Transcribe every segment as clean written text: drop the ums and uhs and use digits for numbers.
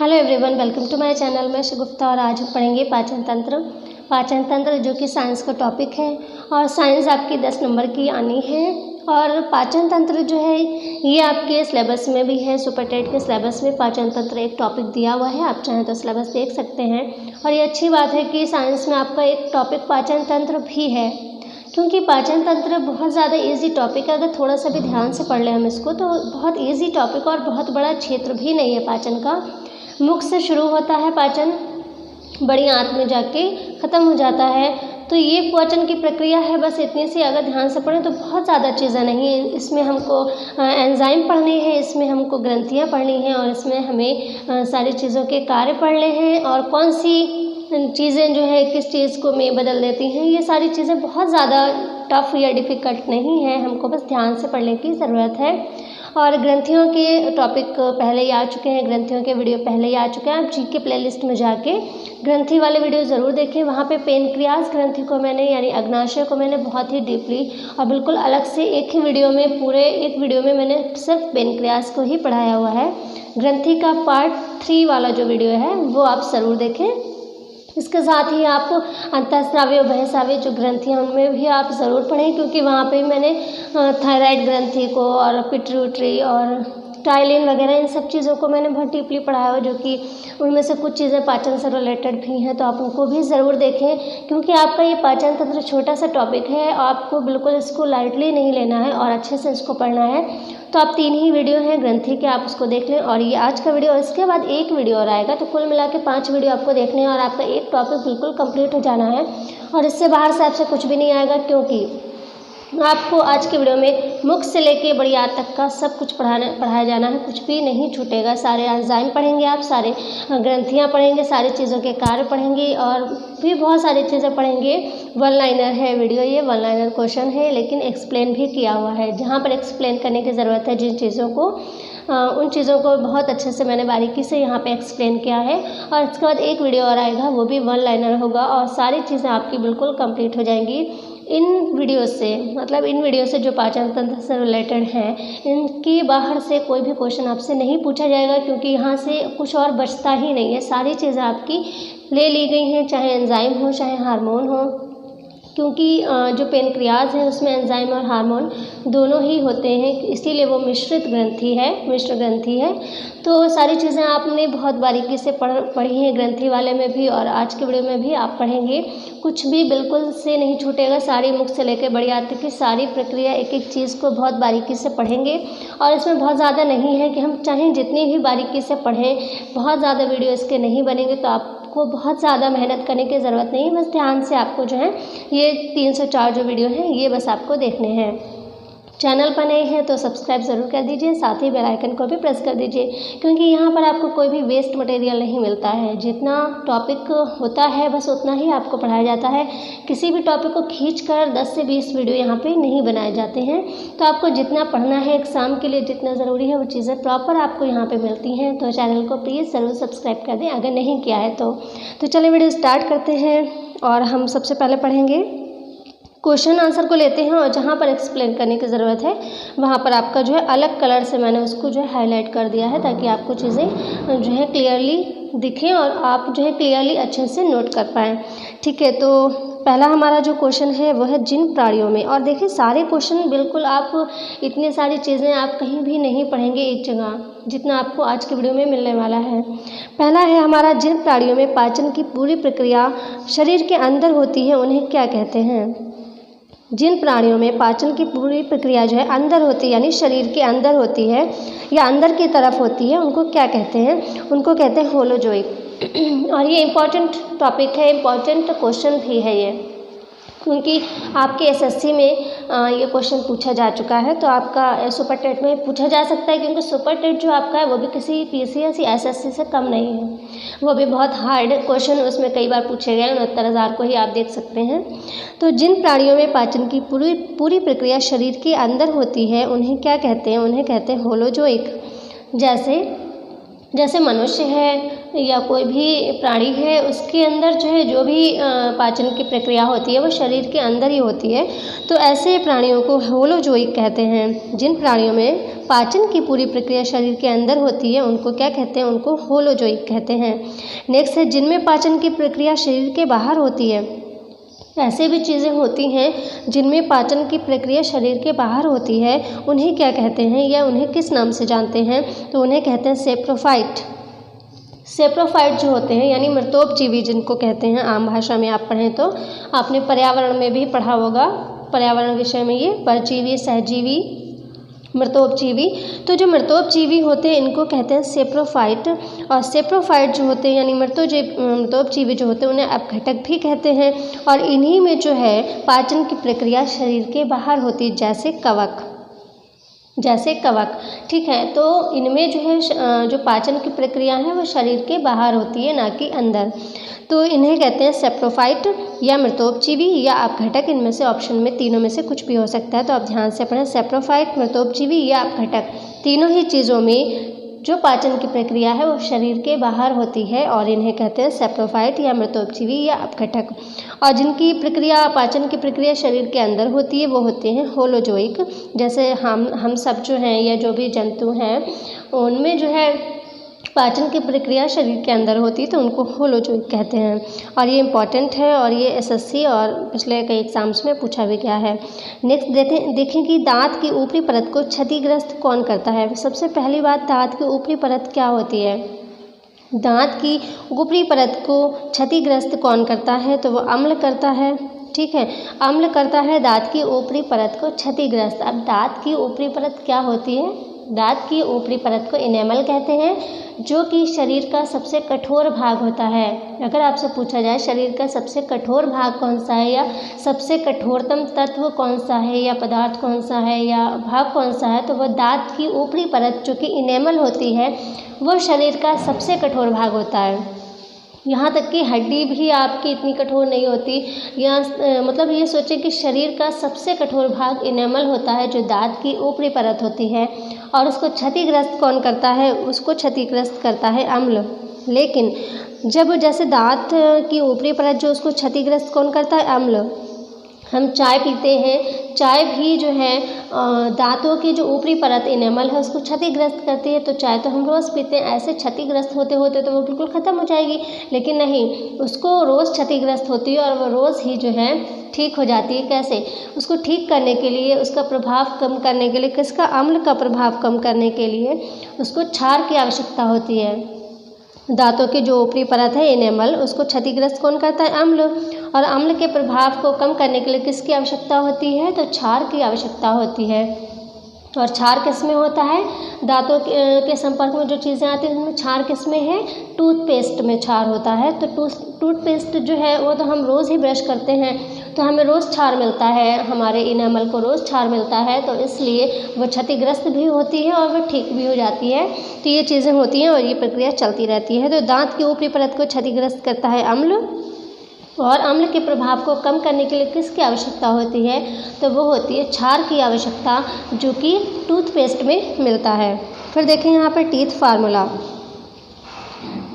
Hello everyone, welcome to my channel. मैं शगुफ्ता और आज हम पढ़ेंगे पाचन तंत्र। पाचन तंत्र जो कि साइंस का टॉपिक है और साइंस आपकी 10 नंबर की आनी है। और पाचन तंत्र जो है ये आपके सिलेबस में भी है। सुपर टेट के सिलेबस में पाचन तंत्र एक टॉपिक दिया हुआ है, आप चाहें तो सिलेबस देख सकते हैं। और ये अच्छी बात है कि साइंस में आपका एक टॉपिक पाचन तंत्र भी है, क्योंकि पाचन तंत्र बहुत ज़्यादा इजी टॉपिक है। अगर थोड़ा सा भी ध्यान से पढ़ लें हम इसको तो बहुत इजी टॉपिक और बहुत बड़ा क्षेत्र भी नहीं है पाचन का। मुख से शुरू होता है पाचन, बड़ी आंत में जाके ख़त्म हो जाता है। तो ये पाचन की प्रक्रिया है, बस इतनी सी अगर ध्यान से पढ़ें तो बहुत ज़्यादा चीज़ें नहीं है। इसमें हमको एंजाइम पढ़ने हैं, इसमें हमको ग्रंथियाँ पढ़नी हैं और इसमें हमें सारी चीज़ों के कार्य पढ़ने हैं और कौन सी चीज़ें जो है किस चीज़ को में बदल देती हैं। ये सारी चीज़ें बहुत ज़्यादा टफ या डिफ़िकल्ट नहीं है, हमको बस ध्यान से पढ़ने की ज़रूरत है। और ग्रंथियों के टॉपिक पहले ही आ चुके हैं, ग्रंथियों के वीडियो पहले ही आ चुके हैं। आप जीके प्लेलिस्ट में जाके ग्रंथि वाले वीडियो ज़रूर देखें। वहाँ पे पेनक्रियाज ग्रंथि को मैंने यानी अग्नाशय को मैंने बहुत ही डीपली और बिल्कुल अलग से एक ही वीडियो में पूरे एक वीडियो में मैंने सिर्फ पेनक्रियाज को ही पढ़ाया हुआ है। ग्रंथि का पार्ट 3 वाला जो वीडियो है वो आप ज़रूर देखें। इसके साथ ही आप अंतःस्रावी और बहिःस्रावी जो ग्रंथियाँ उनमें भी आप ज़रूर पढ़ें, क्योंकि वहाँ पे मैंने थायराइड ग्रंथि को और पिट्यूटरी और टाइलिन वगैरह इन सब चीज़ों को मैंने बहुत डीपली पढ़ाया हो, जो कि उनमें से कुछ चीज़ें पाचन से रिलेटेड भी हैं। तो आप उनको भी ज़रूर देखें, क्योंकि आपका ये पाचन तंत्र छोटा सा टॉपिक है, आपको बिल्कुल इसको लाइटली नहीं लेना है और अच्छे से इसको पढ़ना है। तो आप 3 ही वीडियो हैं ग्रंथि के, आप उसको देख लें और ये आज का वीडियो और इसके बाद एक वीडियो और आएगा। तो कुल मिला के 5 वीडियो आपको देखने हैं और आपका एक टॉपिक बिल्कुल कंप्लीट हो जाना है और इससे बाहर से आपसे कुछ भी नहीं आएगा, क्योंकि आपको आज के वीडियो में मुख से लेके बड़ी आंत तक का सब कुछ पढ़ाया जाना है, कुछ भी नहीं छूटेगा। सारे एंजाइम पढ़ेंगे आप, सारे ग्रंथियाँ पढ़ेंगे, सारी चीज़ों के कार्य पढ़ेंगे और भी बहुत सारी चीज़ें पढ़ेंगे। 1 लाइनर है वीडियो, ये 1 लाइनर क्वेश्चन है, लेकिन एक्सप्लेन भी किया हुआ है। जहाँ पर एक्सप्लेन करने की ज़रूरत है जिन चीज़ों को, उन चीज़ों को बहुत अच्छे से मैंने बारीकी से यहाँ पे एक्सप्लेन किया है। और इसके बाद एक वीडियो और आएगा, वो भी 1 लाइनर होगा और सारी चीज़ें आपकी बिल्कुल कंप्लीट हो जाएंगी इन वीडियो से। मतलब इन वीडियो से जो पाचन तंत्र से रिलेटेड हैं, इनके बाहर से कोई भी क्वेश्चन आपसे नहीं पूछा जाएगा, क्योंकि यहाँ से कुछ और बचता ही नहीं है। सारी चीज़ें आपकी ले ली गई हैं, चाहे एंजाइम हो चाहे हार्मोन हो, क्योंकि जो पेनक्रियाज है उसमें एंजाइम और हार्मोन दोनों ही होते हैं, इसीलिए वो मिश्रित ग्रंथि है, मिश्र ग्रंथि है। तो सारी चीज़ें आपने बहुत बारीकी से पढ़ी हैं ग्रंथि वाले में भी और आज के वीडियो में भी आप पढ़ेंगे। कुछ भी बिल्कुल से नहीं छूटेगा, सारी मुख से लेकर बड़ी आंत तक की सारी प्रक्रिया, एक एक चीज़ को बहुत बारीकी से पढ़ेंगे। और इसमें बहुत ज़्यादा नहीं है कि हम चाहें जितनी भी बारीकी से पढ़ें, बहुत ज़्यादा वीडियो इसके नहीं बनेंगे, तो आपको बहुत ज़्यादा मेहनत करने की ज़रूरत नहीं है। बस ध्यान से आपको जो है ये 304 जो वीडियो हैं ये बस आपको देखने हैं। चैनल पर नए हैं तो सब्सक्राइब ज़रूर कर दीजिए, साथ ही बेल आइकन को भी प्रेस कर दीजिए, क्योंकि यहाँ पर आपको कोई भी वेस्ट मटेरियल नहीं मिलता है। जितना टॉपिक होता है बस उतना ही आपको पढ़ाया जाता है। किसी भी टॉपिक को खींचकर 10 से 20 वीडियो यहाँ पे नहीं बनाए जाते हैं। तो आपको जितना पढ़ना है एग्ज़ाम के लिए जितना ज़रूरी है वो चीज़ें प्रॉपर आपको यहाँ पर मिलती हैं। तो चैनल को प्लीज़ ज़रूर सब्सक्राइब कर दें अगर नहीं किया है तो चलिए वीडियो स्टार्ट करते हैं। और हम सबसे पहले पढ़ेंगे क्वेश्चन आंसर को लेते हैं और जहाँ पर एक्सप्लेन करने की ज़रूरत है वहाँ पर आपका जो है अलग कलर से मैंने उसको जो है हाईलाइट कर दिया है, ताकि आपको चीज़ें जो है क्लियरली दिखें और आप जो है क्लियरली अच्छे से नोट कर पाएँ। ठीक है, तो पहला हमारा जो क्वेश्चन है वो है जिन प्राणियों में, और देखिए सारे क्वेश्चन बिल्कुल आप इतनी सारी चीज़ें आप कहीं भी नहीं पढ़ेंगे एक जगह, जितना आपको आज के वीडियो में मिलने वाला है। पहला है हमारा जिन प्राणियों में पाचन की पूरी प्रक्रिया शरीर के अंदर होती है उन्हें क्या कहते हैं। जिन प्राणियों में पाचन की पूरी प्रक्रिया जो है अंदर होती है, यानी शरीर के अंदर होती है या अंदर की तरफ होती है, उनको क्या कहते हैं, उनको कहते हैं होलोजोइक। और ये इम्पॉर्टेंट टॉपिक है, इम्पॉर्टेंट क्वेश्चन भी है ये, क्योंकि आपके एसएससी में ये क्वेश्चन पूछा जा चुका है। तो आपका सुपर टेट में पूछा जा सकता है, क्योंकि सुपर टेट जो आपका है वो भी किसी पीसीएस या एसएससी से कम नहीं है, वो भी बहुत हार्ड क्वेश्चन उसमें कई बार पूछे गए। 69,000 को ही आप देख सकते हैं। तो जिन प्राणियों में पाचन की पूरी प्रक्रिया शरीर के अंदर होती है उन्हें क्या कहते हैं, उन्हें कहते हैं होलोजोइक। जैसे मनुष्य है या कोई भी प्राणी है, उसके अंदर जो है जो भी पाचन की प्रक्रिया होती है वो शरीर के अंदर ही होती है। तो ऐसे प्राणियों को होलोजोइक कहते हैं। जिन प्राणियों में पाचन की पूरी प्रक्रिया शरीर के अंदर होती है उनको क्या कहते हैं, उनको होलोजोइक कहते हैं। नेक्स्ट है जिनमें पाचन की प्रक्रिया शरीर के बाहर होती है। ऐसे भी चीज़ें होती हैं जिनमें पाचन की प्रक्रिया शरीर के बाहर होती है, उन्हें क्या कहते हैं या उन्हें किस नाम से जानते हैं, तो उन्हें कहते हैं सेप्रोफाइट। सेप्रोफाइट जो होते हैं यानी मृतोपजीवी जिनको कहते हैं, आम भाषा में आप पढ़ें तो आपने पर्यावरण में भी पढ़ा होगा, पर्यावरण विषय में ये परजीवी, सहजीवी, मृतोपजीवी। तो जो मृतोपजीवी होते हैं इनको कहते हैं सेप्रोफाइट। और सेप्रोफाइट जो होते हैं यानी मृतोपजीवी जो होते हैं उन्हें अपघटक भी कहते हैं। और इन्हीं में जो है पाचन की प्रक्रिया शरीर के बाहर होती है, जैसे कवक, ठीक है। तो इनमें जो है जो पाचन की प्रक्रिया है वो शरीर के बाहर होती है, ना कि अंदर। तो इन्हें कहते हैं सेप्रोफाइट या मृतोपजीवी या अपघटक। इनमें से ऑप्शन में तीनों में से कुछ भी हो सकता है, तो आप ध्यान से पढ़ें। सेप्रोफाइट, मृतोपजीवी या अपघटक, तीनों ही चीज़ों में जो पाचन की प्रक्रिया है वो शरीर के बाहर होती है और इन्हें कहते हैं सेप्रोफाइट या मृतोपजीवी या अपघटक। और जिनकी प्रक्रिया पाचन की प्रक्रिया शरीर के अंदर होती है वो होते हैं होलोजोइक। जैसे हम सब जो हैं या जो भी जंतु हैं उनमें जो है पाचन की प्रक्रिया शरीर के अंदर होती है तो उनको होलोजोइक कहते हैं। और ये इम्पॉर्टेंट है और ये एसएससी और पिछले कई एग्जाम्स में पूछा भी गया है। नेक्स्ट देखें कि दांत की ऊपरी परत को क्षतिग्रस्त कौन करता है। सबसे पहली बात, दांत की ऊपरी परत क्या होती है। दांत की ऊपरी परत को क्षतिग्रस्त कौन करता है, तो वो अम्ल करता है, ठीक है। अम्ल करता है दांत की ऊपरी परत को क्षतिग्रस्त। अब दांत की ऊपरी परत क्या होती है, दांत की ऊपरी परत को इनेमल कहते हैं, जो कि शरीर का सबसे कठोर भाग होता है। अगर आपसे पूछा जाए शरीर का सबसे कठोर भाग कौन सा है या सबसे कठोरतम तत्व कौन सा है या पदार्थ कौन सा है या भाग कौन सा है, तो वह दांत की ऊपरी परत जो कि इनेमल होती है वो शरीर का सबसे कठोर भाग होता है। यहाँ तक कि हड्डी भी आपकी इतनी कठोर नहीं होती, या मतलब ये सोचें कि शरीर का सबसे कठोर भाग इनेमल होता है जो दांत की ऊपरी परत होती है। और उसको क्षतिग्रस्त कौन करता है, उसको क्षतिग्रस्त करता है अम्ल। लेकिन जब जैसे दांत की ऊपरी परत जो उसको क्षतिग्रस्त कौन करता है, अम्ल। हम चाय पीते हैं, चाय भी जो है दांतों की जो ऊपरी परत इनेमल है उसको क्षतिग्रस्त करती है। तो चाय तो हम रोज़ पीते हैं, ऐसे क्षतिग्रस्त होते होते तो वो बिल्कुल ख़त्म हो जाएगी, लेकिन नहीं, उसको रोज़ क्षतिग्रस्त होती है और वो रोज़ ही जो है ठीक हो जाती है। कैसे, उसको ठीक करने के लिए, उसका प्रभाव कम करने के लिए, किसका, अम्ल का प्रभाव कम करने के लिए उसको क्षार की आवश्यकता होती है। दांतों की जो ऊपरी परत है इनेमल, उसको क्षतिग्रस्त कौन करता है, अम्ल। और अम्ल के प्रभाव को कम करने के लिए किसकी आवश्यकता होती है, तो क्षार की आवश्यकता होती है। और क्षार किस में होता है, दांतों के संपर्क में जो चीज़ें आती हैं उनमें क्षार किस में है, टूथपेस्ट में क्षार होता है। तो टूथपेस्ट जो है वो तो हम रोज़ ही ब्रश करते हैं तो हमें रोज़ क्षार मिलता है, हमारे इनेमल को रोज़ क्षार मिलता है, तो इसलिए वो क्षतिग्रस्त भी होती है और वो ठीक भी हो जाती है। तो ये चीज़ें होती हैं और ये प्रक्रिया चलती रहती है। तो दांत की ऊपरी परत को क्षतिग्रस्त करता है अम्ल, और अम्ल के प्रभाव को कम करने के लिए किसकी आवश्यकता होती है, तो वो होती है क्षार की आवश्यकता, जो कि टूथपेस्ट में मिलता है। फिर देखें यहाँ पर teeth formula.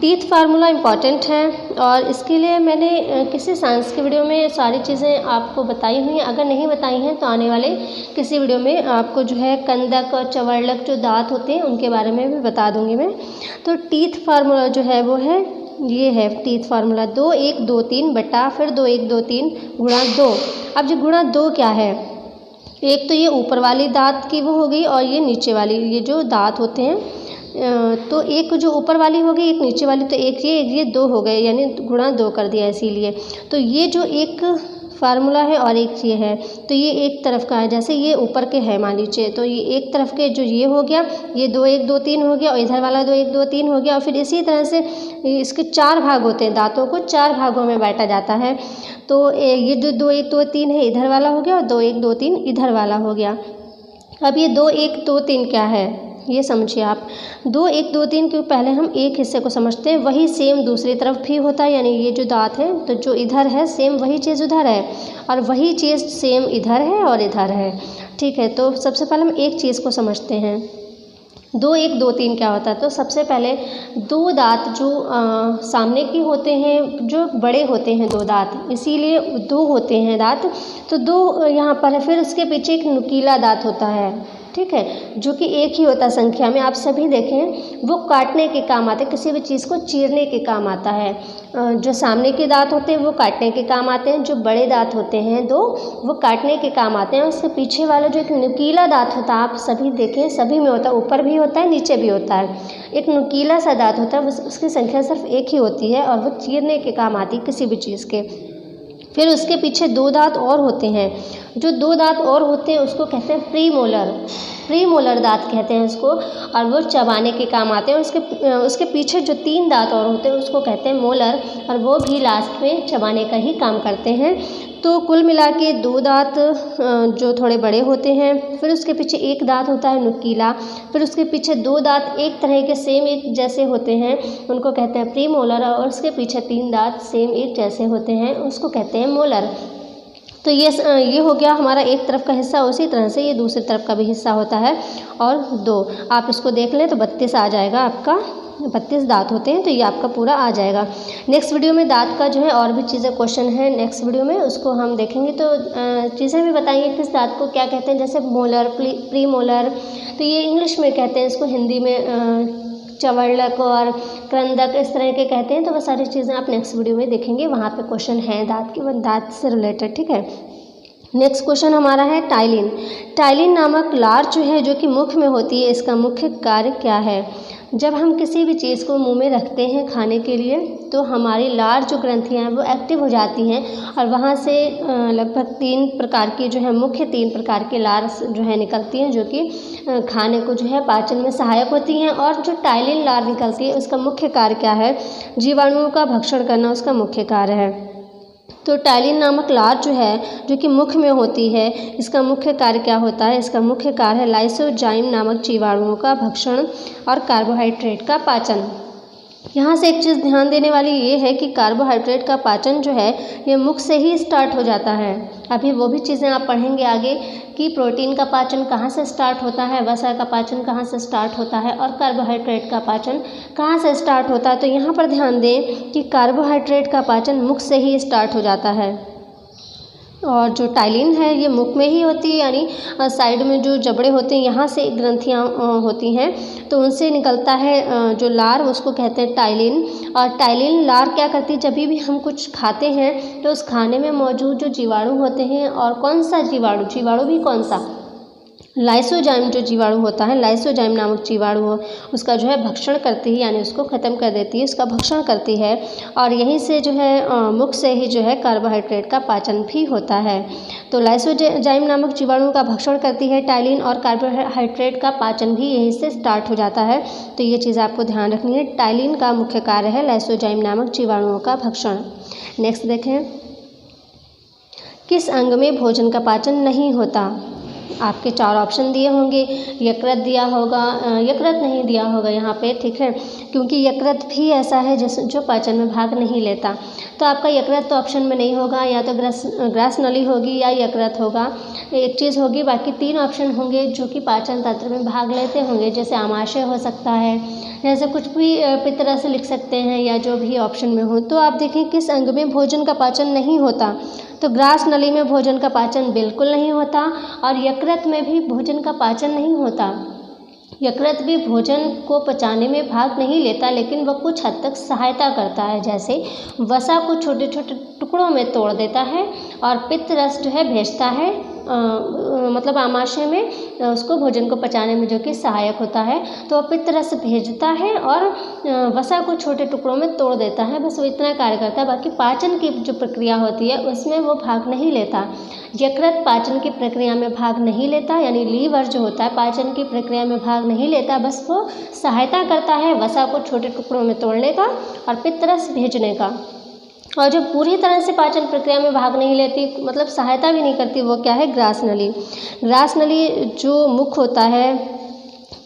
Teeth formula important है और इसके लिए मैंने किसी साइंस की वीडियो में सारी चीज़ें आपको बताई हुई हैं। अगर नहीं बताई हैं तो आने वाले किसी वीडियो में आपको जो है कंदक और चवर्लक जो दांत होते हैं उनके बारे में भी बता दूंगी मैं। तो टीथ फार्मूला जो है वो है, ये है टीथ फार्मूला 2 1 2 3 बटा फिर 2 1 2 3 गुणा 2। अब जो गुणा 2 क्या है, एक तो ये ऊपर वाली दांत की वो हो गई और ये नीचे वाली, ये जो दांत होते हैं तो एक जो ऊपर वाली हो गई, एक नीचे वाली, तो एक ये 2 हो गए, यानी गुणा 2 कर दिया इसीलिए। तो ये जो एक फार्मूला है और एक ये है, तो ये एक तरफ का है, जैसे ये ऊपर के है मान लीजिए, तो ये एक तरफ के जो ये हो गया, ये 2 1 2 3 हो गया और इधर वाला 2 1 2 3 हो गया। और फिर इसी तरह से इसके 4 भाग होते हैं, दांतों को 4 भागों में बांटा जाता है। तो ये जो 2 1 2 3 है इधर वाला हो गया और 2 1 2 3 इधर वाला हो गया। अब ये 2 1 2 3 क्या है, ये समझिए आप। 2 1 2 3 के पहले हम एक हिस्से को समझते हैं, वही सेम दूसरी तरफ भी होता है, यानी ये जो दांत है तो जो इधर है सेम वही चीज़ उधर है और वही चीज़ सेम इधर है और इधर है, ठीक है। तो सबसे पहले हम एक चीज़ को समझते हैं, 2 1 2 3 क्या होता है। तो सबसे पहले 2 दांत जो सामने के होते हैं, जो बड़े होते हैं 2 दांत, इसीलिए 2 होते हैं दांत, तो 2 यहाँ पर है। फिर उसके पीछे एक नुकीला दांत होता है, ठीक है, जो कि एक ही होता है संख्या में। आप सभी देखें वो काटने के काम आते हैं, किसी भी चीज़ को चीरने के काम आता है। जो सामने के दांत होते हैं वो काटने के काम आते हैं, जो बड़े दांत होते हैं दो वो काटने के काम आते हैं। उसके पीछे वाला जो एक नुकीला दांत होता है, आप सभी देखें सभी में होता है, ऊपर भी होता है नीचे भी होता है। एक नुकीला सा दांत होता है, उसकी संख्या सिर्फ एक ही होती है और वो चीरने के काम आती है किसी भी चीज़ के। फिर उसके पीछे दो दांत और होते हैं, जो दो दांत और होते हैं उसको कहते हैं प्रीमोलर दांत कहते हैं उसको, और वो चबाने के काम आते हैं। उसके पीछे जो तीन दांत और होते हैं उसको कहते हैं मोलर, और वो भी लास्ट में चबाने का ही काम करते हैं। तो कुल मिला के दो दांत जो थोड़े बड़े होते हैं, फिर उसके पीछे एक दांत होता है नुकीला, फिर उसके पीछे दो दांत एक तरह के सेम एक जैसे होते हैं उनको कहते हैं प्रीमोलर, और उसके पीछे तीन दांत सेम एक जैसे होते हैं उसको कहते हैं मोलर। तो ये हो गया हमारा एक तरफ का हिस्सा, उसी तरह से ये दूसरी तरफ का भी हिस्सा होता है। और दो आप इसको देख लें तो 32 आ जाएगा आपका, 32 दांत होते हैं, तो ये आपका पूरा आ जाएगा। नेक्स्ट वीडियो में दांत का जो है और भी चीज़ें क्वेश्चन है नेक्स्ट वीडियो में, उसको हम देखेंगे। तो चीज़ें भी बताएंगे किस दांत को क्या कहते हैं, जैसे मोलर, प्री मोलर, तो ये इंग्लिश में कहते हैं इसको, हिंदी में चवड़लक और क्रंदक इस तरह के कहते हैं। तो वो सारी चीज़ें आप नेक्स्ट वीडियो में देखेंगे, वहाँ पे क्वेश्चन हैं दांत के, वो दांत से रिलेटेड, ठीक है। नेक्स्ट क्वेश्चन हमारा है टाइलिन नामक लार जो है जो कि मुख में होती है, इसका मुख्य कार्य क्या है। जब हम किसी भी चीज़ को मुंह में रखते हैं खाने के लिए तो हमारी लार जो ग्रंथियां हैं वो एक्टिव हो जाती हैं, और वहाँ से लगभग 3 प्रकार की जो है मुख्य 3 प्रकार की लार जो है निकलती हैं, जो कि खाने को जो है पाचन में सहायक होती हैं। और जो टाइलिन लार निकलती है उसका मुख्य कार्य क्या है, जीवाणुओं का भक्षण करना उसका मुख्य कार्य है। तो टाइलिन नामक लार जो है जो कि मुख में होती है, इसका मुख्य कार्य क्या होता है, इसका मुख्य कार्य है लाइसोजाइम नामक जीवाणुओं का भक्षण और कार्बोहाइड्रेट का पाचन। यहाँ से एक चीज़ ध्यान देने वाली ये है कि कार्बोहाइड्रेट का पाचन जो है ये मुख से ही स्टार्ट हो जाता है। अभी वो भी चीज़ें आप पढ़ेंगे आगे कि प्रोटीन का पाचन कहाँ से स्टार्ट होता है, वसा का पाचन कहाँ से स्टार्ट होता है, और कार्बोहाइड्रेट का पाचन कहाँ से स्टार्ट होता है। तो यहाँ पर ध्यान दें कि कार्बोहाइड्रेट का पाचन मुख से ही स्टार्ट हो जाता है, और जो टाइलिन है ये मुख में ही होती है, यानी साइड में जो जबड़े होते हैं यहाँ से ग्रंथियाँ होती हैं, तो उनसे निकलता है जो लार, उसको कहते हैं टाइलिन। और टाइलिन लार क्या करती है, जब भी हम कुछ खाते हैं तो उस खाने में मौजूद जो जीवाणु होते हैं, और कौन सा जीवाणु भी कौन सा, लाइसोजाइम जो जीवाणु होता है, लाइसोजाइम नामक जीवाणु हो उसका जो है भक्षण करती है, यानी उसको ख़त्म कर देती है, उसका भक्षण करती है। और यहीं से जो है मुख से ही जो है कार्बोहाइड्रेट का पाचन भी होता है। तो लाइसोजाइम नामक जीवाणु का भक्षण करती है टाइलिन, और कार्बोहाइड्रेट का पाचन भी यहीं से स्टार्ट हो जाता है। तो ये चीज़ आपको ध्यान रखनी है, टाइलिन का मुख्य कार्य है लाइसोजाइम नामक जीवाणुओं का भक्षण। नेक्स्ट देखें, किस अंग में भोजन का पाचन नहीं होता। आपके 4 ऑप्शन दिए होंगे, यकृत दिया होगा, यकृत नहीं दिया होगा यहाँ पे, ठीक है, क्योंकि यकृत भी ऐसा है जो पाचन में भाग नहीं लेता। तो आपका यकृत तो ऑप्शन में नहीं होगा, या तो ग्रास नली होगी या यकृत होगा, एक चीज़ होगी। बाकी 3 ऑप्शन होंगे जो कि पाचन तंत्र में भाग लेते होंगे, जैसे आमाशय हो सकता है, जैसे कुछ भी पितरस लिख सकते हैं, या जो भी ऑप्शन में हो। तो आप देखें किस अंग में भोजन का पाचन नहीं होता, तो ग्रास नली में भोजन का पाचन बिल्कुल नहीं होता, और यकृत में भी भोजन का पाचन नहीं होता। यकृत भी भोजन को पचाने में भाग नहीं लेता, लेकिन वह कुछ हद तक सहायता करता है, जैसे वसा को छोटे छोटे टुकड़ों में तोड़ देता है, और पित्त रस जो है भेजता है मतलब आमाशय में उसको भोजन को पचाने में जो कि सहायक होता है। तो वह पित्त रस भेजता है और वसा को छोटे टुकड़ों में तोड़ देता है, बस वो इतना कार्य करता है। बाकी पाचन की जो प्रक्रिया होती है उसमें वो भाग नहीं लेता। यकृत पाचन की प्रक्रिया में भाग नहीं लेता, यानी लीवर जो होता है पाचन की प्रक्रिया में भाग नहीं लेता, बस वो सहायता करता है वसा को छोटे टुकड़ों में तोड़ने का और पित्त रस भेजने का। और जो पूरी तरह से पाचन प्रक्रिया में भाग नहीं लेती, मतलब सहायता भी नहीं करती, वो क्या है, ग्रास नली। ग्रास नली जो मुख होता है,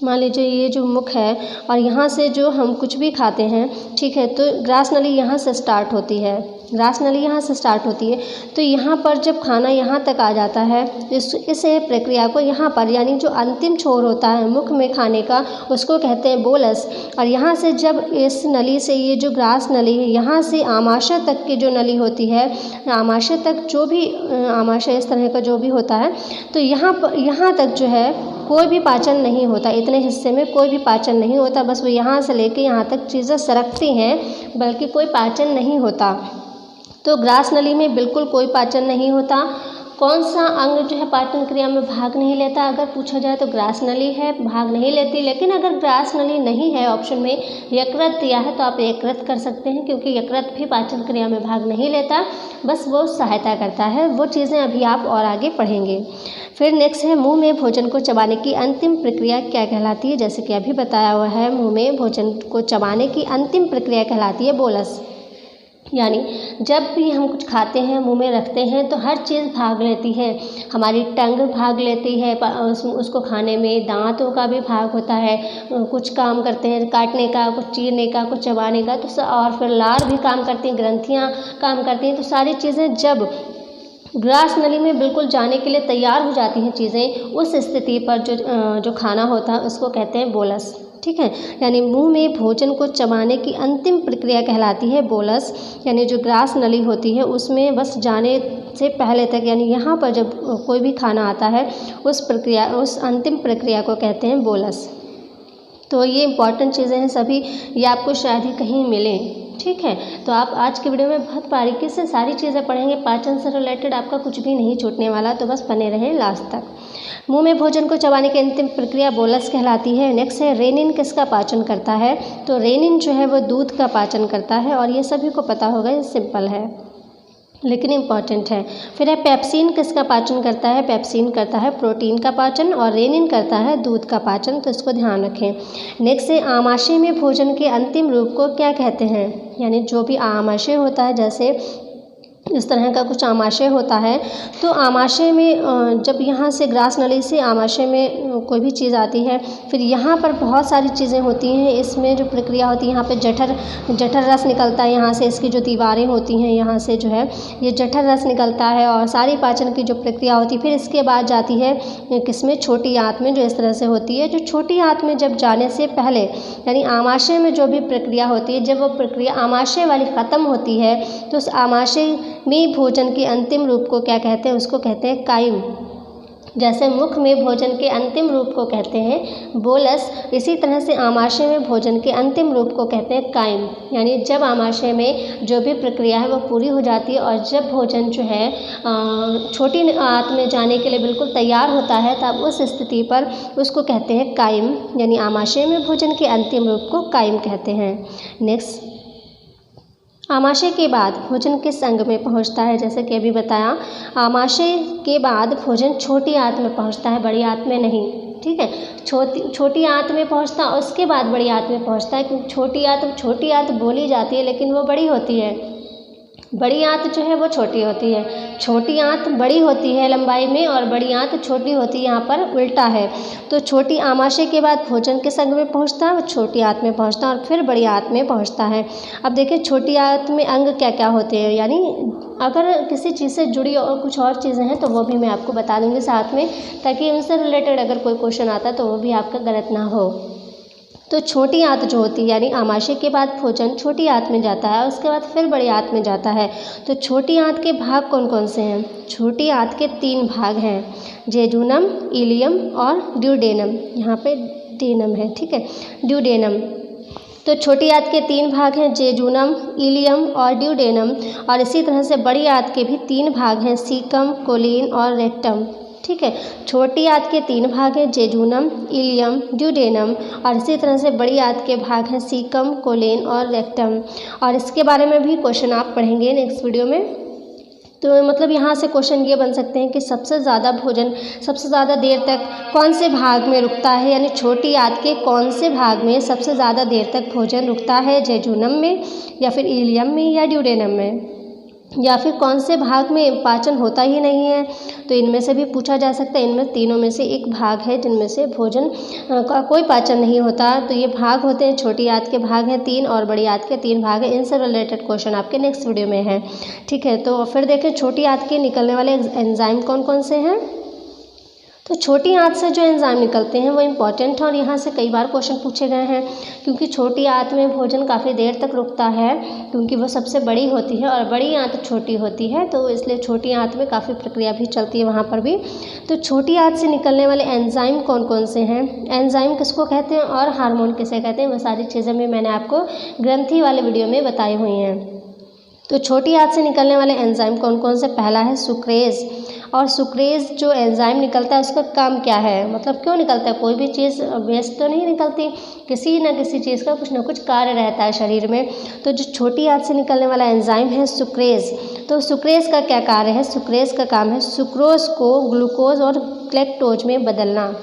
मान लीजिए ये जो मुख है और यहाँ से जो हम कुछ भी खाते हैं, ठीक है, तो ग्रास नली यहाँ से स्टार्ट होती है, ग्रास नली यहाँ से स्टार्ट होती है। तो यहाँ पर जब खाना यहाँ तक आ जाता है, इस प्रक्रिया को यहाँ पर, यानी जो अंतिम छोर होता है मुख में खाने का, उसको कहते हैं बोलस। और यहाँ से जब इस नली से, ये जो ग्रास नली है, यहाँ से आमाशय तक की जो नली होती है, आमाशय तक जो भी आमाशय इस तरह का जो भी होता है, तो यहाँ तक जो है कोई भी पाचन नहीं होता, इतने हिस्से में कोई भी पाचन नहीं होता, बस वो यहाँ से लेके यहाँ तक चीज़ें सरकती हैं, बल्कि कोई पाचन नहीं होता। तो ग्रास नली में बिल्कुल कोई पाचन नहीं होता। कौन सा अंग जो है पाचन क्रिया में भाग नहीं लेता, अगर पूछा जाए तो ग्रास नली है, भाग नहीं लेती। लेकिन अगर ग्रास नली नहीं है ऑप्शन में, यकृत दिया है, तो आप यकृत कर सकते हैं, क्योंकि यकृत भी पाचन क्रिया में भाग नहीं लेता, बस वो सहायता करता है। वो चीज़ें अभी आप और आगे पढ़ेंगे। फिर नेक्स्ट है, मुंह में भोजन को चबाने की अंतिम प्रक्रिया क्या कहलाती है। जैसे कि अभी बताया हुआ है, मुंह में भोजन को चबाने की अंतिम प्रक्रिया कहलाती है बोलस। यानी जब भी हम कुछ खाते हैं, मुंह में रखते हैं, तो हर चीज़ भाग लेती है। हमारी टंग भाग लेती है उसको खाने में, दांतों का भी भाग होता है, कुछ काम करते हैं काटने का, कुछ चीरने का, कुछ चबाने का, तो और फिर लार भी काम करती हैं, ग्रंथियाँ काम करती हैं। तो सारी चीज़ें जब ग्रास नली में बिल्कुल जाने के लिए तैयार हो जाती हैं चीज़ें, उस स्थिति पर जो खाना होता है उसको कहते हैं बोलस। ठीक है, यानी मुंह में भोजन को चबाने की अंतिम प्रक्रिया कहलाती है बोलस। यानी जो ग्रास नली होती है उसमें बस जाने से पहले तक, यानी यहाँ पर जब कोई भी खाना आता है, उस अंतिम प्रक्रिया को कहते हैं बोलस। तो ये इंपॉर्टेंट चीज़ें हैं सभी, ये आपको शायद ही कहीं मिलें। ठीक है, तो आप आज के वीडियो में बहुत बारीकी से सारी चीज़ें पढ़ेंगे, पाचन से रिलेटेड आपका कुछ भी नहीं छूटने वाला, तो बस बने रहें लास्ट तक। मुंह में भोजन को चबाने की अंतिम प्रक्रिया बोलस कहलाती है। नेक्स्ट है, रेनिन किसका पाचन करता है। तो रेनिन जो है वो दूध का पाचन करता है, और ये सभी को पता होगा, ये सिंपल है लेकिन इम्पॉर्टेंट है। फिर है, पेप्सिन किसका पाचन करता है। पेप्सिन करता है प्रोटीन का पाचन, और रेनिन करता है दूध का पाचन, तो इसको ध्यान रखें। नेक्स्ट है, आमाशय में भोजन के अंतिम रूप को क्या कहते हैं। यानी जो भी आमाशय होता है, जैसे इस तरह का कुछ आमाशय होता है, तो आमाशय में जब यहाँ से ग्रास नली से आमाशय में कोई भी चीज़ आती है, फिर यहाँ पर बहुत सारी चीज़ें होती हैं। इसमें जो प्रक्रिया होती है, यहाँ पे जठर रस निकलता है, यहाँ से इसकी जो दीवारें होती हैं, यहाँ से जो है ये जठर रस निकलता है, और सारी पाचन की जो प्रक्रिया होती है, फिर इसके बाद जाती है किसमें, छोटी आंत में, जो इस तरह से होती है। जो छोटी आंत में जब जाने से पहले, यानी आमाशय में जो भी प्रक्रिया होती है, जब वो प्रक्रिया आमाशय वाली ख़त्म होती है, तो उस आमाशय में भोजन के अंतिम रूप को क्या कहते हैं, उसको कहते हैं काइम। जैसे मुख में भोजन के अंतिम रूप को कहते हैं बोलस, इसी तरह से आमाशय में भोजन के अंतिम रूप को कहते हैं काइम। यानी जब आमाशय में जो भी प्रक्रिया है वो पूरी हो जाती है, और जब भोजन जो है छोटी आंत में जाने के लिए बिल्कुल तैयार होता है, तब उस स्थिति पर उसको कहते हैं काइम। यानी आमाशय में भोजन के अंतिम रूप को काइम कहते हैं। नेक्स्ट, आमाशय के बाद भोजन किस अंग में पहुंचता है। जैसे कि अभी बताया, आमाशय के बाद भोजन छोटी आंत में पहुंचता है, बड़ी आंत में नहीं। ठीक है, छोटी आंत में पहुंचता है, उसके बाद बड़ी आंत में पहुंचता है, क्योंकि छोटी आंत बोली जाती है, लेकिन वो बड़ी होती है। बड़ी आंत जो है वो छोटी होती है, छोटी आंत बड़ी होती है लंबाई में, और बड़ी आंत छोटी होती है, यहाँ पर उल्टा है। तो छोटी आमाशय के बाद भोजन किस अंग में पहुँचता है, वो छोटी आंत में पहुँचता है, और फिर बड़ी आंत में पहुँचता है। अब देखिए, छोटी आंत में अंग क्या क्या होते हैं, यानी अगर किसी चीज़ से जुड़ी और कुछ और चीज़ें हैं तो वो भी मैं आपको बता दूँगी साथ में, ताकि उनसे रिलेटेड अगर कोई क्वेश्चन आता है तो वो भी आपका गलत ना हो। तो छोटी आंत जो होती है, यानी आमाशय के बाद भोजन छोटी आंत में जाता है, उसके बाद फिर बड़ी आंत में जाता है। तो छोटी आंत के भाग कौन कौन से हैं। छोटी आंत के 3 भाग हैं, जेजुनम, इलियम और ड्यूडेनम। यहाँ पे डेनम है, ठीक है, ड्यूडेनम। तो छोटी आंत के 3 भाग हैं, जेजुनम, इलियम और ड्यूडेनम। और इसी तरह से बड़ी आंत के भी 3 भाग हैं, सीकम, कोलिन और रेक्टम। ठीक है, छोटी आंत के 3 भाग हैं, जेजुनम, इलियम, ड्यूडेनम। और इसी तरह से बड़ी आंत के भाग हैं, सीकम, कोलिन और रेक्टम। और इसके बारे में भी क्वेश्चन आप पढ़ेंगे नेक्स्ट वीडियो में। तो मतलब यहाँ से क्वेश्चन ये बन सकते हैं कि सबसे ज़्यादा भोजन सबसे ज़्यादा देर तक कौन से भाग में रुकता है, यानी छोटी आंत के कौन से भाग में सबसे ज़्यादा देर तक भोजन रुकता है, जेजुनम में या फिर इलियम में या ड्यूडेनम में, या फिर कौन से भाग में पाचन होता ही नहीं है। तो इनमें से भी पूछा जा सकता है। इनमें तीनों में से एक भाग है जिनमें से भोजन का कोई पाचन नहीं होता। तो ये भाग होते हैं, छोटी आंत के भाग हैं 3 और बड़ी आंत के 3 भाग हैं। इनसे रिलेटेड क्वेश्चन आपके नेक्स्ट वीडियो में है। ठीक है, तो फिर देखें छोटी आंत के निकलने वाले एंजाइम कौन कौन से हैं। तो छोटी आंत से जो एंजाइम निकलते हैं वो इम्पॉर्टेंट है और यहाँ से कई बार क्वेश्चन पूछे गए हैं, क्योंकि छोटी आंत में भोजन काफ़ी देर तक रुकता है, क्योंकि वो सबसे बड़ी होती है और बड़ी आंत छोटी होती है, तो इसलिए छोटी आंत में काफ़ी प्रक्रिया भी चलती है वहाँ पर भी। तो छोटी आंत से निकलने वाले एंजाइम कौन कौन से हैं, एंजाइम किसको कहते हैं और हार्मोन किसे कहते हैं, वो सारी चीज़ें भी मैंने आपको ग्रंथि वाले वीडियो में बताई हुई हैं। तो छोटी आंत से निकलने वाले एंजाइम कौन कौन से, पहला है सुक्रेज। और सुक्रेज जो एंजाइम निकलता है उसका काम क्या है, मतलब क्यों निकलता है, कोई भी चीज़ वेस्ट तो नहीं निकलती, किसी न किसी चीज़ का कुछ ना कुछ कार्य रहता है शरीर में। तो जो छोटी आंत से निकलने वाला एंजाइम है सुक्रेज, तो सुक्रेज का क्या कार्य है, सुक्रेज का काम है सुक्रोज को ग्लूकोज और ग्लैक्टोज में बदलना।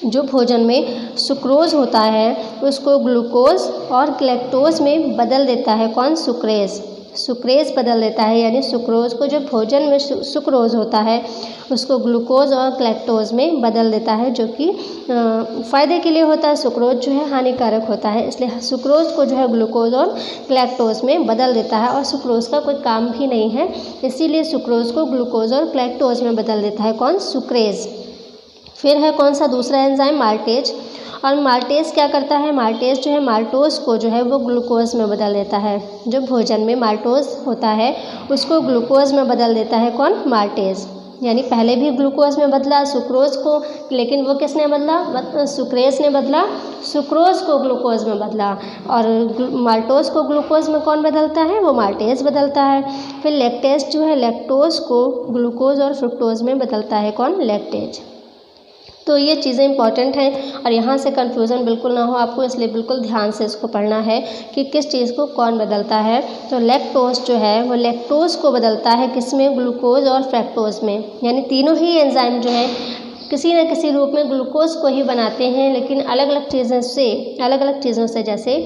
जो भोजन में सुक्रोज होता है उसको ग्लूकोज और ग्लैक्टोज में बदल देता है कौन, सुक्रेज। सुक्रेज बदल देता है, यानी सुक्रोज को, जो भोजन में सुक्रोज होता है उसको ग्लूकोज और ग्लैक्टोज में बदल देता है, जो कि फ़ायदे के लिए होता है। सुक्रोज जो है हानिकारक होता है, इसलिए सुक्रोज को जो है ग्लूकोज और ग्लैक्टोज में बदल देता है, और सुक्रोज का कोई काम भी नहीं है, इसीलिए सुक्रोज को ग्लूकोज और ग्लैक्टोज में बदल देता है कौन, सुक्रेज। फिर है कौन सा दूसरा एंजाइम, माल्टेज। और माल्टेज क्या करता है, माल्टेज जो है माल्टोज को जो है वो ग्लूकोज में बदल देता है। जो भोजन में माल्टोज होता है उसको ग्लूकोज में बदल देता है कौन, माल्टेज। यानी पहले भी ग्लूकोज में बदला सुक्रोज को, लेकिन वो किसने बदला, सुक्रेज ने बदला, सुक्रोज को ग्लूकोज में बदला, और माल्टोज को ग्लूकोज में कौन बदलता है, वो माल्टेज बदलता है। फिर लैक्टेज जो है लैक्टोज को ग्लूकोज और फ्रुक्टोज में बदलता है कौन, लैक्टेज। तो ये चीज़ें इंपॉर्टेंट हैं और यहाँ से कन्फ्यूज़न बिल्कुल ना हो आपको, इसलिए बिल्कुल ध्यान से इसको पढ़ना है कि किस चीज़ को कौन बदलता है। तो लैक्टोज जो है वो लैक्टोज को बदलता है किसमें, ग्लूकोज और फ्रैक्टोज में, यानी तीनों ही एंजाइम जो है किसी न किसी रूप में ग्लूकोज को ही बनाते हैं, लेकिन अलग अलग चीज़ों से जैसे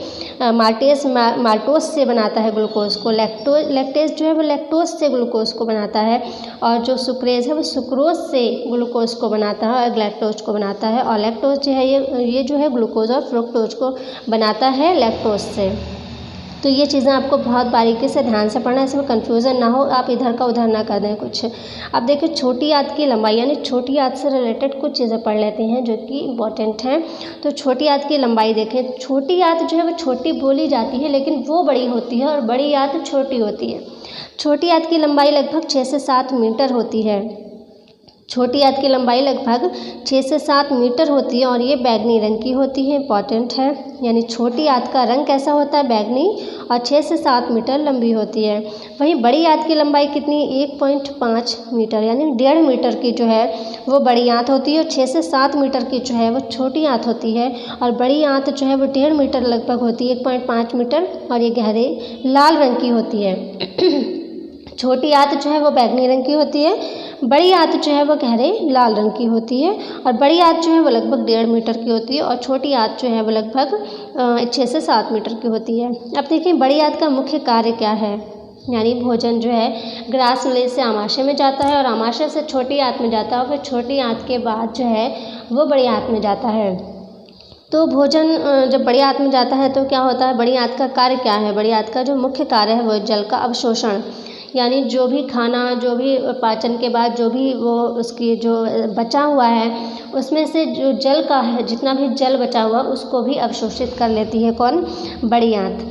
माल्टोज से बनाता है ग्लूकोज को, लैक्टेज जो है वो लैक्टोज से ग्लूकोज को बनाता है, और जो सुक्रेज है वो सुक्रोज से ग्लूकोज को बनाता है और ग्लैक्टोज को बनाता है, और लैक्टोज जो है ये जो है ग्लूकोज और फ्रुक्टोज को बनाता है लैक्टोज से। तो ये चीज़ें आपको बहुत बारीकी से ध्यान से पढ़ना है, इसमें कन्फ्यूज़न ना हो, आप इधर का उधर ना कर दें कुछ। अब देखिए छोटी आंत की लंबाई, यानी छोटी आंत से रिलेटेड कुछ चीज़ें पढ़ लेते हैं जो कि इम्पॉर्टेंट हैं। तो छोटी आंत की लंबाई देखें, छोटी आंत जो है वो छोटी बोली जाती है, लेकिन वो बड़ी होती है और बड़ी आंत छोटी होती है। छोटी आंत की लंबाई लगभग 6 से 7 मीटर होती है। छोटी आंत की लंबाई लगभग 6 से 7 मीटर होती है और ये बैंगनी रंग की होती है, इंपॉर्टेंट है। यानी छोटी आंत का रंग कैसा होता है, बैंगनी, और 6 से 7 मीटर लंबी होती है। वहीं बड़ी आंत की लंबाई कितनी, 1.5 मीटर, यानी 1.5 मीटर की जो है वो बड़ी आंत होती है, और 6 से 7 मीटर की जो है वो छोटी आंत होती है, और बड़ी आंत जो है वो 1.5 मीटर लगभग होती है, 1.5 मीटर, और ये गहरे लाल रंग की होती है। छोटी आंत जो है वो बैंगनी रंग की होती है, बड़ी आंत जो है वो गहरे लाल रंग की होती है, और बड़ी आंत जो है वो लगभग 1.5 मीटर की होती है, और छोटी आंत जो है वो लगभग 6 से 7 मीटर की होती है। अब देखिए बड़ी आंत का मुख्य कार्य क्या है, यानी भोजन जो है ग्रास नली से आमाशय में जाता है और आमाशय से छोटी आंत में जाता है, और फिर छोटी आंत के बाद जो है वो बड़ी आंत में जाता है। तो भोजन जब बड़ी आंत में जाता है तो क्या होता है, बड़ी आंत का कार्य क्या है, बड़ी आंत का जो मुख्य कार्य है वो जल का अवशोषण, यानी जो भी खाना, जो भी पाचन के बाद जो भी वो उसकी जो बचा हुआ है उसमें से जो जल का है, जितना भी जल बचा हुआ उसको भी अवशोषित कर लेती है कौन, बड़ी आंत।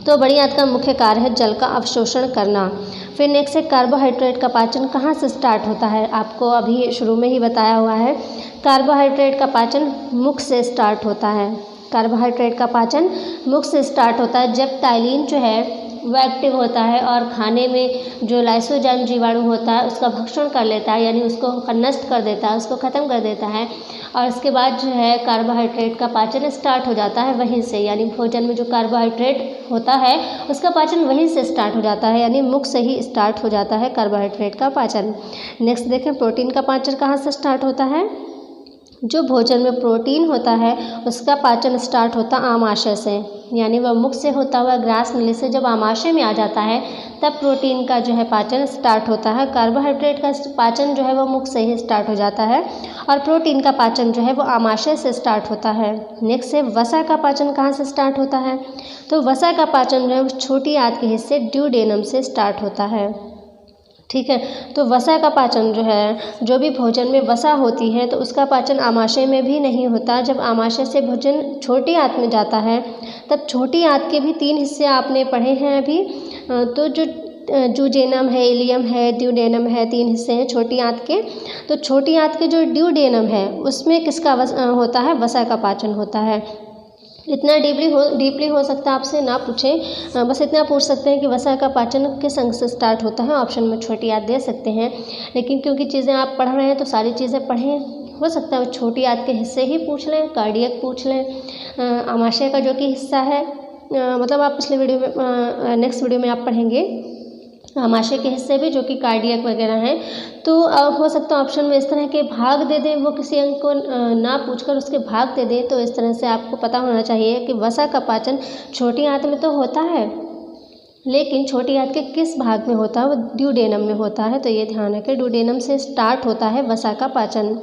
तो बड़ी आंत का मुख्य कार्य है जल का अवशोषण करना। फिर नेक्स्ट है कार्बोहाइड्रेट का पाचन कहाँ से स्टार्ट होता है, आपको अभी शुरू में ही बताया हुआ है, कार्बोहाइड्रेट का पाचन मुख से स्टार्ट होता है। कार्बोहाइड्रेट का पाचन मुख से स्टार्ट होता है जब टाइलिन जो है वो एक्टिव होता है और खाने में जो लाइसोजाइम जीवाणु होता है उसका भक्षण कर लेता है, यानी उसको नष्ट कर देता है, उसको ख़त्म कर देता है, और इसके बाद जो है कार्बोहाइड्रेट का पाचन स्टार्ट हो जाता है वहीं से, यानी भोजन में जो कार्बोहाइड्रेट होता है उसका पाचन वहीं से स्टार्ट हो जाता है, यानी मुख से ही स्टार्ट हो जाता है कार्बोहाइड्रेट का पाचन। नेक्स्ट देखें प्रोटीन का पाचन कहाँ से स्टार्ट होता है, जो भोजन में प्रोटीन होता है उसका पाचन स्टार्ट होता आमाशय से, यानी वह मुख से होता हुआ ग्रास नली से जब आमाशय में आ जाता है तब प्रोटीन का जो है पाचन स्टार्ट होता है। कार्बोहाइड्रेट का पाचन जो है वो मुख से ही स्टार्ट हो जाता है और प्रोटीन का पाचन जो है वो आमाशय से स्टार्ट होता है। नेक्स्ट है वसा का पाचन कहाँ से स्टार्ट होता है, तो वसा का पाचन जो है छोटी आंत के हिस्से ड्यूडेनम से स्टार्ट होता है। ठीक है। तो वसा का पाचन जो है, जो भी भोजन में वसा होती है तो उसका पाचन आमाशय में भी नहीं होता। जब आमाशय से भोजन छोटी आंत में जाता है तब छोटी आंत के भी 3 हिस्से आपने पढ़े हैं अभी। तो जो जूजेनम है, इलियम है, ड्यूडेनम है, 3 हिस्से हैं छोटी आंत के। तो छोटी आंत के जो ड्यूडेनम है उसमें किसका होता है, वसा का पाचन होता है। इतना डीपली हो सकता है आपसे ना पूछें, बस इतना पूछ सकते हैं कि वसा का पाचन किस अंग से स्टार्ट होता है। ऑप्शन में छोटी आंत दे सकते हैं, लेकिन क्योंकि चीज़ें आप पढ़ रहे हैं तो सारी चीज़ें पढ़ें। हो सकता है छोटी आंत के हिस्से ही पूछ लें, कार्डियक पूछ लें, आमाशय का जो कि हिस्सा है, मतलब आप पिछले वीडियो में नेक्स्ट वीडियो में आप पढ़ेंगे आमाशय के हिस्से भी जो कि कार्डियक वगैरह हैं। तो हो सकता है ऑप्शन में इस तरह के भाग दे दें, वो किसी अंग को ना पूछकर उसके भाग दे दें। तो इस तरह से आपको पता होना चाहिए कि वसा का पाचन छोटी आंत में तो होता है, लेकिन छोटी आंत के किस भाग में होता है, वो ड्यूडेनम में होता है। तो ये ध्यान रखें, ड्यूडेनम से स्टार्ट होता है वसा का पाचन।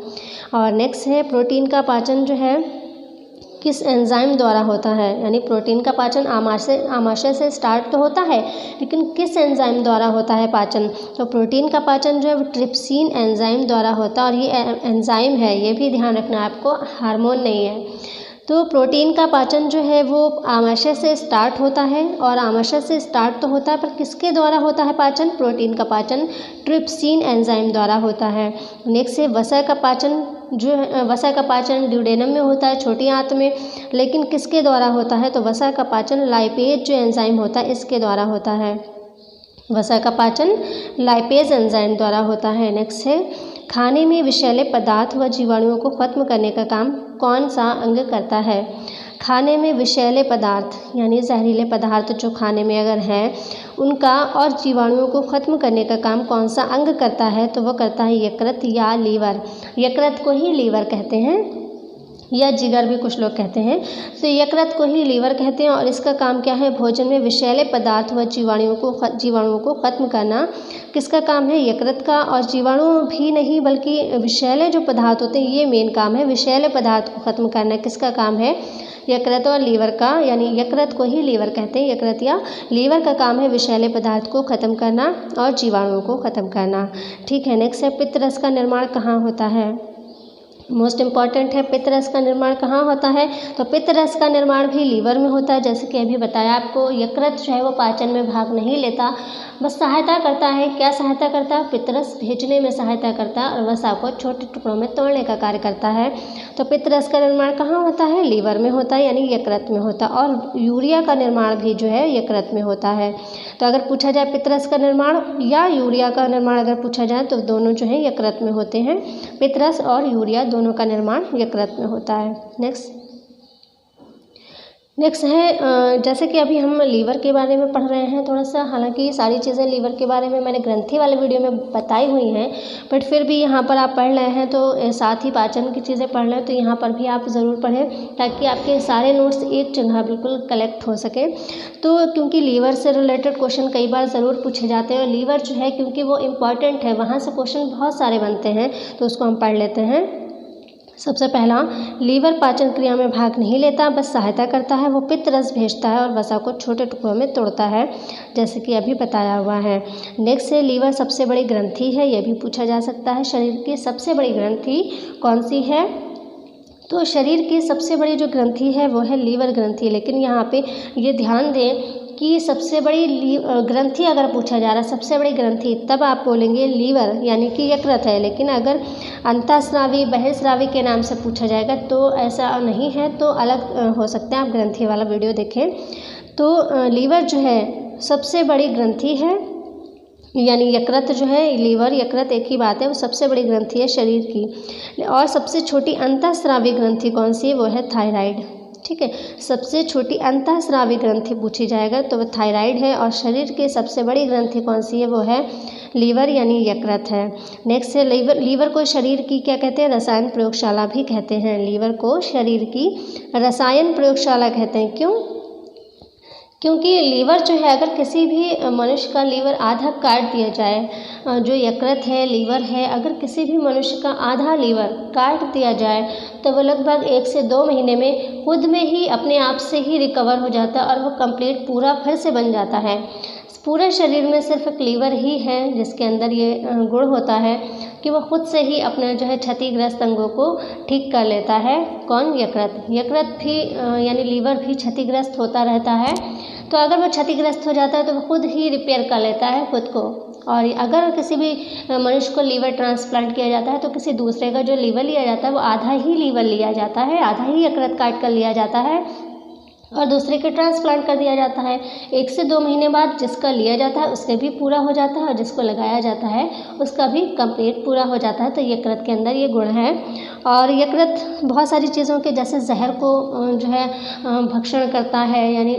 और नेक्स्ट है प्रोटीन का पाचन जो है किस एंजाइम द्वारा होता है, यानी प्रोटीन का पाचन आमाशय से स्टार्ट तो होता है, लेकिन किस एंजाइम द्वारा होता है पाचन। तो प्रोटीन का पाचन जो है वो ट्रिप्सिन एंजाइम द्वारा होता है। और ये एंजाइम है, ये भी ध्यान रखना है आपको, हार्मोन नहीं है। तो प्रोटीन का पाचन जो है वो आमाशय से स्टार्ट होता है, और आमाशय से स्टार्ट तो होता है पर किसके द्वारा होता है पाचन, प्रोटीन का पाचन ट्रिप्सिन एंजाइम द्वारा होता है। नेक्स्ट है वसा का पाचन जो है, वसा का पाचन ड्यूडेनम में होता है, छोटी आंत में, लेकिन किसके द्वारा होता है, तो वसा का पाचन लाइपेज जो एंजाइम होता है इसके द्वारा होता है। वसा का पाचन लाइपेज एंजाइम द्वारा होता है। नेक्स्ट है खाने में विषैले पदार्थ व जीवाणुओं को खत्म करने का काम कौन सा अंग करता है। खाने में विषैले पदार्थ यानी जहरीले पदार्थ जो खाने में अगर हैं उनका और जीवाणुओं को खत्म करने का काम कौन सा अंग करता है, तो वो करता है यकृत या लीवर। यकृत को ही लीवर कहते हैं या जिगर भी कुछ लोग कहते हैं। तो यकृत को ही लीवर कहते हैं, और इसका काम क्या है, भोजन में विषैले पदार्थ व जीवाणुओं को खत्म करना। किसका काम है, यकृत का। और जीवाणु भी नहीं बल्कि विषैले जो पदार्थ होते हैं ये मेन काम है, विषैले पदार्थ को खत्म करना किसका काम है, यकृत और लीवर का। यानी यकृत को ही लीवर कहते हैं, यकृत या लीवर का काम है विषैले पदार्थ को खत्म करना और जीवाणुओं को खत्म करना। ठीक है। नेक्स्ट है पित्त रस का निर्माण कहाँ होता है। मोस्ट इम्पॉर्टेंट है, पित्त रस का निर्माण कहाँ होता है, तो पित्त रस का निर्माण भी लीवर में होता है। जैसे कि अभी बताया आपको, यकृत जो है वो पाचन में भाग नहीं लेता, बस सहायता करता है। क्या सहायता करता है, पित्त रस भेजने में सहायता करता है और वसा को छोटे टुकड़ों में तोड़ने का कार्य करता है। तो पित्त रस का निर्माण कहाँ होता है, लीवर में होता है, यानी यकृत में होता है। और यूरिया का निर्माण भी जो है यकृत में होता है। तो अगर पूछा जाए पित्त रस का निर्माण या यूरिया का निर्माण अगर पूछा जाए तो दोनों जो है यकृत में होते हैं। पित्त रस और यूरिया दोनों का निर्माण यकृत में होता है। नेक्स्ट है जैसे कि अभी हम लीवर के बारे में पढ़ रहे हैं थोड़ा सा, हालांकि ये सारी चीज़ें लीवर के बारे में मैंने ग्रंथि वाले वीडियो में बताई हुई हैं, बट फिर भी यहाँ पर आप पढ़ रहे हैं तो साथ ही पाचन की चीज़ें पढ़ रहे हैं तो यहाँ पर भी आप ज़रूर पढ़ें, ताकि आपके सारे नोट्स एक जगह बिल्कुल कलेक्ट हो सके। तो क्योंकि लीवर से रिलेटेड क्वेश्चन कई बार ज़रूर पूछे जाते हैं, और लीवर जो है क्योंकि वो इम्पॉर्टेंट है, वहाँ से क्वेश्चन बहुत सारे बनते हैं, तो उसको हम पढ़ लेते हैं। सबसे पहला, लीवर पाचन क्रिया में भाग नहीं लेता, बस सहायता करता है। वो पित्त रस भेजता है और वसा को छोटे टुकड़ों में तोड़ता है, जैसे कि अभी बताया हुआ है। नेक्स्ट है, लीवर सबसे बड़ी ग्रंथि है, यह भी पूछा जा सकता है। शरीर की सबसे बड़ी ग्रंथि कौन सी है, तो शरीर की सबसे बड़ी जो ग्रंथि है वो है लीवर ग्रंथि। लेकिन यहाँ पे ये ध्यान दें कि सबसे बड़ी ग्रंथि अगर पूछा जा रहा है, सबसे बड़ी ग्रंथि, तब आप बोलेंगे लीवर, यानी कि यकृत है। लेकिन अगर अंतःस्रावी बहिर्स्रावी के नाम से पूछा जाएगा तो ऐसा नहीं है, तो अलग हो सकता है, आप ग्रंथि वाला वीडियो देखें। तो लीवर जो है सबसे बड़ी ग्रंथि है, यानी यकृत जो है, लीवर यकृत एक ही बात है, वो सबसे बड़ी ग्रंथि है शरीर की। और सबसे छोटी अंतःस्रावी ग्रंथि कौन सी है, वो है थायराइड। ठीक है, सबसे छोटी अंतःस्रावी ग्रंथि पूछी जाएगा तो वो थायराइड है। और शरीर की सबसे बड़ी ग्रंथि कौन सी है, वो है लीवर यानी यकृत है। नेक्स्ट है, लीवर को शरीर की क्या कहते हैं, रसायन प्रयोगशाला भी कहते हैं। लीवर को शरीर की रसायन प्रयोगशाला कहते हैं। क्यों, क्योंकि लीवर जो है, अगर किसी भी मनुष्य का लीवर आधा काट दिया जाए, जो यकृत है लीवर है, अगर किसी भी मनुष्य का आधा लीवर काट दिया जाए तो वो लगभग 1 से 2 महीने में खुद में ही अपने आप से ही रिकवर हो जाता है और वो कंप्लीट पूरा फिर से बन जाता है। पूरे शरीर में सिर्फ एक लीवर ही है जिसके अंदर ये गुण होता है कि वो खुद से ही अपने जो है क्षतिग्रस्त अंगों को ठीक कर लेता है। कौन? यकृत। यकृत भी यानी लीवर भी क्षतिग्रस्त होता रहता है, तो अगर वो क्षतिग्रस्त हो जाता है तो वो खुद ही रिपेयर कर लेता है खुद को। और अगर किसी भी मनुष्य को लीवर ट्रांसप्लांट किया जाता है तो किसी दूसरे का जो लीवर लिया जाता है वो आधा ही लीवर लिया जाता है, आधा ही यकृत काट कर लिया जाता है और दूसरे के ट्रांसप्लांट कर दिया जाता है। 1 से 2 महीने बाद जिसका लिया जाता है उससे भी पूरा हो जाता है और जिसको लगाया जाता है उसका भी कंप्लीट पूरा हो जाता है। तो यकृत के अंदर ये गुण है। और यकृत बहुत सारी चीज़ों के जैसे जहर को जो है भक्षण करता है, यानी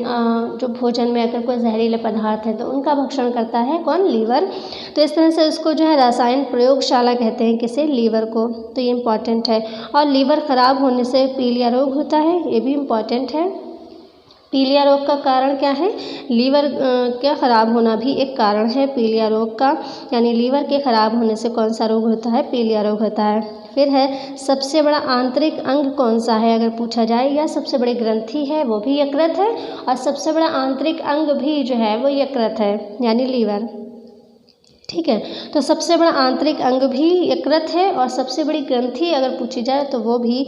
जो भोजन में अगर कोई जहरीले पदार्थ है तो उनका भक्षण करता है। कौन? लीवर। तो इस तरह से उसको जो है रसायन प्रयोगशाला कहते हैं, किसे? लीवर को। तो ये इम्पॉर्टेंट है। और लीवर ख़राब होने से पीलिया रोग होता है, ये भी इम्पॉर्टेंट है। पीलिया रोग का कारण क्या है? लीवर का ख़राब होना भी एक कारण है पीलिया रोग का, यानी लीवर के ख़राब होने से कौन सा रोग होता है? पीलिया रोग होता है। फिर है सबसे बड़ा आंतरिक अंग कौन सा है अगर पूछा जाए, या सबसे बड़ी ग्रंथि है वो भी यकृत है और सबसे बड़ा आंतरिक अंग भी जो है वो यकृत है, यानी लीवर। ठीक है, तो सबसे बड़ा आंतरिक अंग भी यकृत है और सबसे बड़ी ग्रंथि अगर पूछी जाए तो वो भी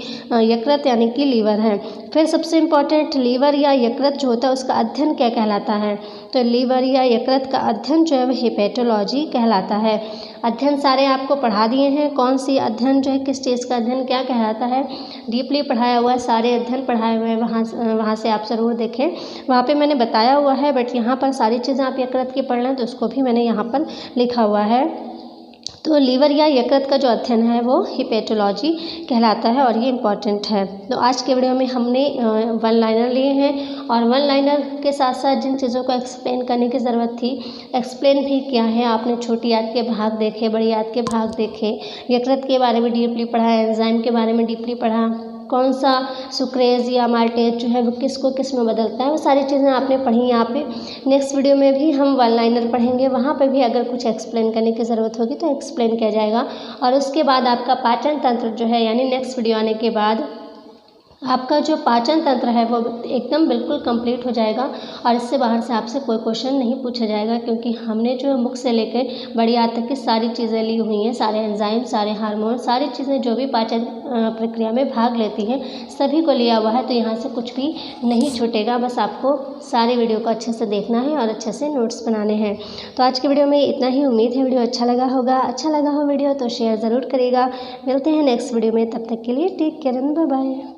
यकृत यानी कि लीवर है। फिर सबसे इम्पॉर्टेंट, लीवर या यकृत जो होता है उसका अध्ययन क्या कहलाता है? तो लीवर या यकृत का अध्ययन जो है वो हेपेटोलॉजी कहलाता है। अध्ययन सारे आपको पढ़ा दिए हैं, कौन सी अध्ययन जो है किस चीज़ का अध्ययन क्या कहलाता है, डीपली पढ़ाया हुआ है, सारे अध्ययन पढ़ाए हुए हैं, वहाँ से आप ज़रूर देखें, वहाँ पे मैंने बताया हुआ है। बट यहाँ पर सारी चीज़ें आप यकृत की पढ़ लें तो उसको भी मैंने यहाँ पर लिखा हुआ है। तो लीवर या यकृत का जो अध्ययन है वो हिपेटोलॉजी कहलाता है और ये इम्पॉर्टेंट है। तो आज के वीडियो में हमने वन लाइनर लिए हैं और वन लाइनर के साथ साथ जिन चीज़ों को एक्सप्लेन करने की ज़रूरत थी एक्सप्लेन भी किया है। आपने छोटी याद के भाग देखे, बड़ी याद के भाग देखे, यकृत के बारे में डीपली पढ़ा, एंजाइम के बारे में डीपली पढ़ा, कौन सा सुक्रेज या माल्टेज जो है वो किसको किस में बदलता है, वो सारी चीज़ें आपने पढ़ी यहाँ पे। नेक्स्ट वीडियो में भी हम वन लाइनर पढ़ेंगे, वहाँ पे भी अगर कुछ एक्सप्लेन करने की ज़रूरत होगी तो एक्सप्लेन किया जाएगा। और उसके बाद आपका पाचन तंत्र जो है, यानी नेक्स्ट वीडियो आने के बाद आपका जो पाचन तंत्र है वो एकदम बिल्कुल कंप्लीट हो जाएगा और इससे बाहर से आपसे कोई क्वेश्चन नहीं पूछा जाएगा, क्योंकि हमने जो मुख से लेकर बड़ी याद तक की सारी चीज़ें ली हुई हैं, सारे एंजाइम, सारे हार्मोन, सारी चीज़ें जो भी पाचन प्रक्रिया में भाग लेती हैं सभी को लिया हुआ है। तो यहाँ से कुछ भी नहीं छूटेगा, बस आपको सारे वीडियो को अच्छे से देखना है और अच्छे से नोट्स बनाने हैं। तो आज की वीडियो में इतना ही, उम्मीद है वीडियो अच्छा लगा होगा। अच्छा लगा हो वीडियो तो शेयर ज़रूर करिएगा। मिलते हैं नेक्स्ट वीडियो में, तब तक के लिए take care and bye bye.